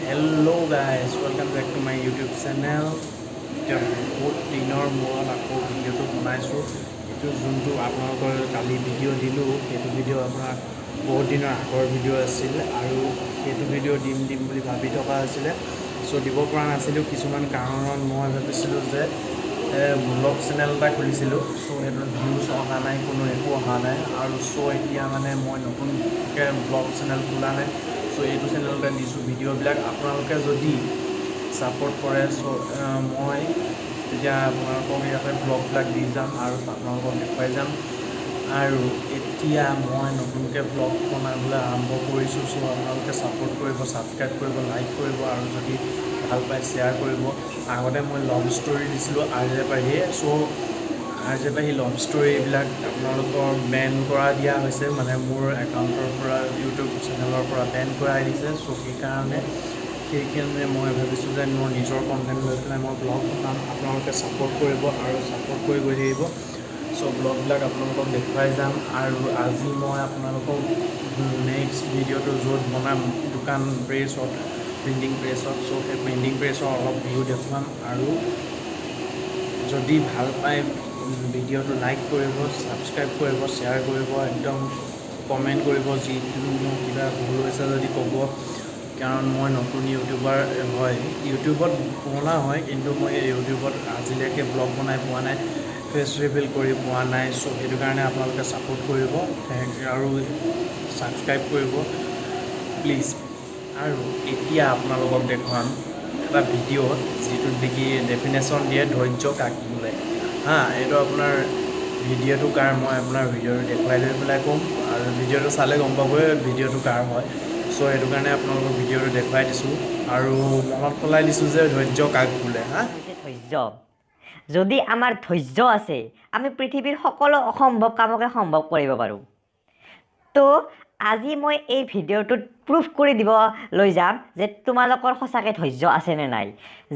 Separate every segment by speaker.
Speaker 1: Hello guys, welcome back to my YouTube channel. এতিয়া বহুত দিনৰ মূৰত আকৌ ভিডিঅ'টো বনাইছোঁ। এইটো যোনটো আপোনালোকৰ কালি ভিডিঅ' দিলোঁ সেইটো ভিডিঅ' আপোনাৰ বহুত দিনৰ আগৰ ভিডিঅ' আছিল আৰু সেইটো ভিডিঅ' দিম বুলি ভাবি থকা আছিলে। চ' দিব পৰা নাছিলোঁ কিছুমান কাৰণত। মই ভাবিছিলোঁ যে ব্লগ চেনেল এটা খুলিছিলোঁ। চ' সেইটোত ভিউজ অহা নাই, কোনো একো অহা নাই আৰু চ' এতিয়া মানে মই নতুনকৈ ব্লগ চেনেল খোলা নাই। চ' এইটো চেনেলতে দিছোঁ ভিডিঅ'বিলাক। আপোনালোকে যদি ছাপোৰ্ট কৰে চ' মই তেতিয়া আপোনালোকক ইয়াতে ব্লগবিলাক দি যাম আৰু আপোনালোকক দেখুৱাই যাম। আৰু এতিয়া মই নতুনকৈ ব্লগ বনাবলৈ আৰম্ভ কৰিছোঁ। চ' আপোনালোকে ছাপোৰ্ট কৰিব, ছাবস্ক্ৰাইব কৰিব, লাইক কৰিব আৰু যদি ভাল পায় শ্বেয়াৰ কৰিব। আগতে মই লভ ষ্টৰী দিছিলোঁ আৰ্জে পাহিয়ে। চ' আৰ্জে পাহি লভ ষ্টৰী এইবিলাক আপোনালোকৰ বেন কৰা দিয়া হৈছে, মানে মোৰ একাউণ্টৰ পৰা ইউটিউব চেনেলৰ পৰা বেন কৰাই দিছে। চ' সেইকাৰণে মই ভাবিছোঁ যে মোৰ নিজৰ কণ্টেণ্ট লৈ পেলাই মই ব্লগ বনাম। আপোনালোকে ছাপোৰ্ট কৰিব আৰু ছাপোৰ্ট কৰি গৈ থাকিব। চ' ব্লগবিলাক আপোনালোকক দেখুৱাই যাম। আৰু আজি মই আপোনালোকক নেক্সট ভিডিঅ'টো য'ত বনাম দোকান প্ৰেছত, প্ৰিণ্টিং প্ৰেছত। চ' সেই প্ৰিণ্টিং প্ৰেছৰ অলপ ভিউ দেখুৱাম আৰু যদি ভাল পায় ভিডিঅ'টো লাইক কৰিব, ছাবস্ক্ৰাইব কৰিব, শ্বেয়াৰ কৰিব, একদম কমেণ্ট কৰিব। যিটো কিবা ভুল হৈছে যদি ক'ব, কাৰণ মই নতুন ইউটিউবাৰ হয়। ইউটিউবত পুৰণা হয়, কিন্তু মই ইউটিউবত আজিলৈকে ব্লগ বনাই পোৱা নাই, ফেচ ৰিভিল কৰি পোৱা নাই। চ' সেইটো কাৰণে আপোনালোকে ছাপোৰ্ট কৰিব আৰু ছাবস্ক্ৰাইব কৰিব প্লিজ। আৰু এতিয়া আপোনালোকক দেখুৱাম এটা ভিডিঅ'ত যিটোত নেকি ডেফিনেশ্যন দিয়ে ধৈৰ্য কাক বোলে। এইটো আপোনাৰ ভিডিঅ'টো কাৰ, মই আপোনাৰ ভিডিঅ'টো দেখুৱাই লৈ পেলাই ক'ম আৰু ভিডিঅ'টো চালে গম পাবই ভিডিঅ'টো কাৰ হয়। চ' সেইটো কাৰণে আপোনালোকক ভিডিঅ'টো দেখুৱাই দিছোঁ আৰু মনত পেলাই দিছোঁ যে ধৈৰ্য কাক বোলে।
Speaker 2: ধৈৰ্য। যদি আমাৰ ধৈৰ্য আছে, আমি পৃথিৱীৰ সকলো অসম্ভৱ কামকে সম্ভৱ কৰিব পাৰোঁ। তো আজি মই এই ভিডিঅ'টোত প্ৰুফ কৰি দিবলৈ যাম যে তোমালোকৰ সঁচাকৈ ধৈৰ্য আছেনে নাই।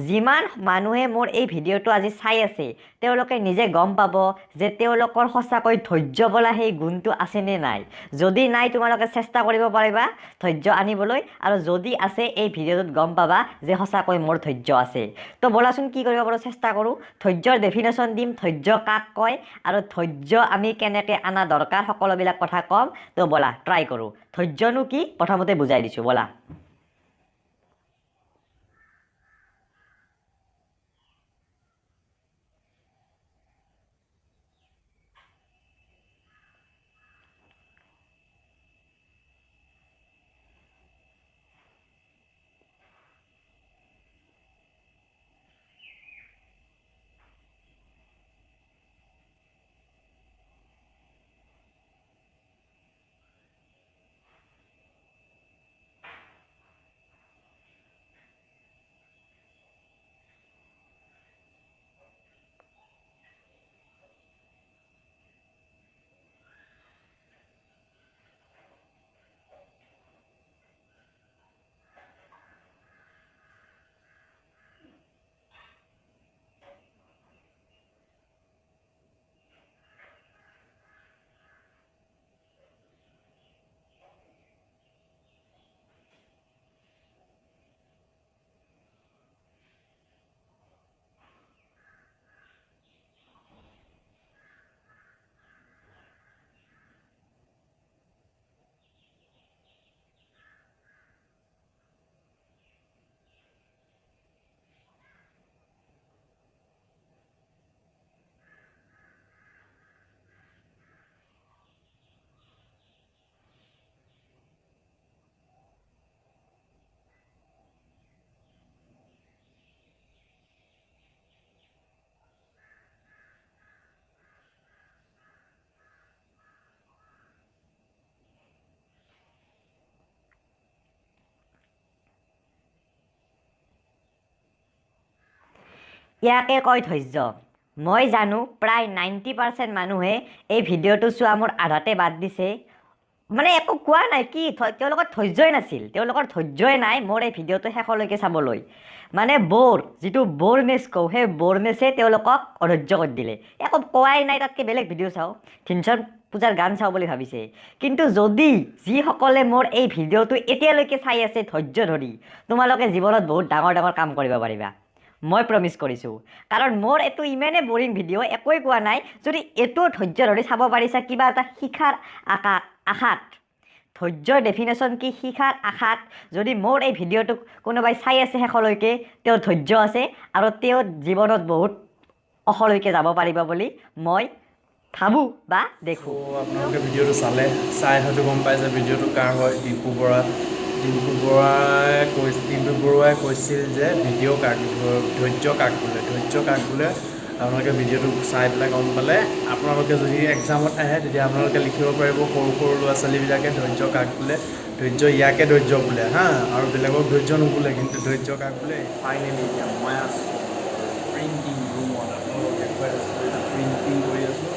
Speaker 2: যিমান মানুহে মোৰ এই ভিডিঅ'টো আজি চাই আছে, তেওঁলোকে নিজে গম পাব যে তেওঁলোকৰ সঁচাকৈ ধৈৰ্য বোলা সেই গুণটো আছেনে নাই। যদি নাই, তোমালোকে চেষ্টা কৰিব পাৰিবা ধৈৰ্য আনিবলৈ, আৰু যদি আছে এই ভিডিঅ'টোত গম পাবা যে সঁচাকৈ মোৰ ধৈৰ্য আছে। তো ব'লাচোন কি কৰিব পাৰোঁ চেষ্টা কৰোঁ। ধৈৰ্যৰ ডেফিনেশ্যন দিম, ধৈৰ্য কাক কয় আৰু ধৈৰ্য আমি কেনেকৈ আনা দৰকাৰ, সকলোবিলাক কথা ক'ম। তো ব'লা ট্ৰাই কৰোঁ। ধৈৰ্যনো কি প্ৰথমতে বুজাই দিছোঁ ব'লা। ইয়াকে কয় ধৈৰ্য। মই জানো প্ৰায় 90% মানুহে এই ভিডিঅ'টো চোৱা মোৰ আধাতে বাদ দিছে। মানে একো কোৱা নাই কি তেওঁলোকৰ ধৈৰ্যই নাছিল, তেওঁলোকৰ ধৈৰ্যই নাই মোৰ এই ভিডিঅ'টো শেষলৈকে চাবলৈ। মানে যিটো ব'ৰনেছ কওঁ, সেই ব'ৰনেছে তেওঁলোকক অধৈৰ্য কৰি দিলে। একো কোৱাই নাই, তাতকৈ বেলেগ ভিডিঅ' চাওঁ, ধিনচন পূজাৰ গান চাওঁ বুলি ভাবিছে। কিন্তু যদি যিসকলে মোৰ এই ভিডিঅ'টো এতিয়ালৈকে চাই আছে ধৈৰ্য ধৰি, তোমালোকে জীৱনত বহুত ডাঙৰ ডাঙৰ কাম কৰিব পাৰিবা, মই প্ৰমিছ কৰিছোঁ। কাৰণ মোৰ এইটো ইমানেই বৰিং ভিডিঅ', একোৱেই কোৱা নাই। যদি এইটো ধৈৰ্য ধৰি চাব পাৰিছা কিবা এটা শিকাৰ আশাত, ধৈৰ্যৰ ডেফিনেশ্যন কি শিকাৰ আশাত যদি মোৰ এই ভিডিঅ'টো কোনোবাই চাই আছে শেষলৈকে, তেওঁৰ ধৈৰ্য আছে আৰু তেওঁ জীৱনত বহুত অখলৈকে যাব পাৰিব বুলি মই ভাবোঁ বা দেখোঁ।
Speaker 1: আপোনালোকে ভিডিঅ'টো চাই হয়তো গম পাই যে ভিডিঅ'টো কাৰ হয়। ডিম্পু বৰুৱাই কৈছিল যে ধৈৰ্য কাক বোলে। আপোনালোকে ভিডিঅ'টো চাই পেলাই গম পালে। আপোনালোকে যদি এক্সামত আহে তেতিয়া আপোনালোকে লিখিব পাৰিব সৰু সৰু ল'ৰা ছোৱালীবিলাকে ধৈৰ্য কাক বোলে, ইয়াকে ধৈৰ্য বোলে হা, আৰু বেলেগক ধৈৰ্য নোবোলে, কিন্তু ধৈৰ্য কাক বোলে। ফাইনেলি এতিয়া মই আছোঁ প্ৰিণ্টিং ৰুমত, আপোনালোকক দেখুৱাই আছোঁ, এটা প্ৰিণ্টিং কৰি আছোঁ।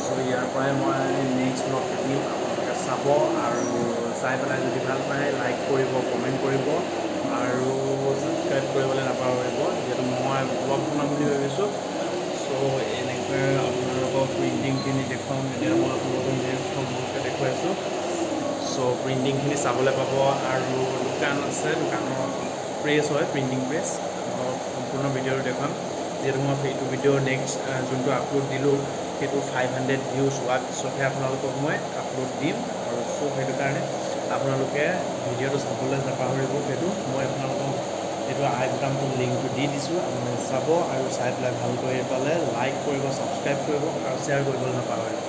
Speaker 1: চ' ইয়াৰ পৰাই মই নেক্সট ব্লগ দিম, আপোনালোকে চাব আৰু চাই পেলাই যদি ভাল পায় লাইক কৰিব, কমেণ্ট কৰিব আৰু ছাবস্ক্ৰাইব কৰিবলৈ নাপাহৰিব, যিহেতু মই ব্লগ বনাম বুলি ভাবিছোঁ। চ' এনেকৈ আপোনালোকক প্ৰিণ্টিংখিনি দেখুৱাম। এতিয়া মই আপোনালোকক নেক্সট সম্পৰ্কে দেখুৱাইছোঁ। চ' প্ৰিণ্টিংখিনি চাবলৈ পাব আৰু দোকান আছে, দোকানৰ প্ৰেছ হয়, প্ৰিণ্টিং প্ৰেছ। আপোনালোকক সম্পূৰ্ণ ভিডিঅ'টো দেখুৱাম, যিহেতু মই এইটো ভিডিঅ' নেক্সট যোনটো আপলোড দিলোঁ সেইটো 500 ভিউজ হোৱাৰ পিছতহে আপোনালোকক মই আপলোড দিম। আৰু চ' সেইটো কাৰণে আপোনালোকে ভিডিঅ'টো চাবলৈ নাপাহৰিব। সেইটো মই আপোনালোকক এইটো আই বুটামটো লিংকটো দি দিছোঁ, আপোনালোকে চাব আৰু চাই পেলাই ভালকৈ পালে লাইক কৰিব, ছাবস্ক্ৰাইব কৰিব আৰু শ্বেয়াৰ কৰিবলৈ নাপাহৰিব।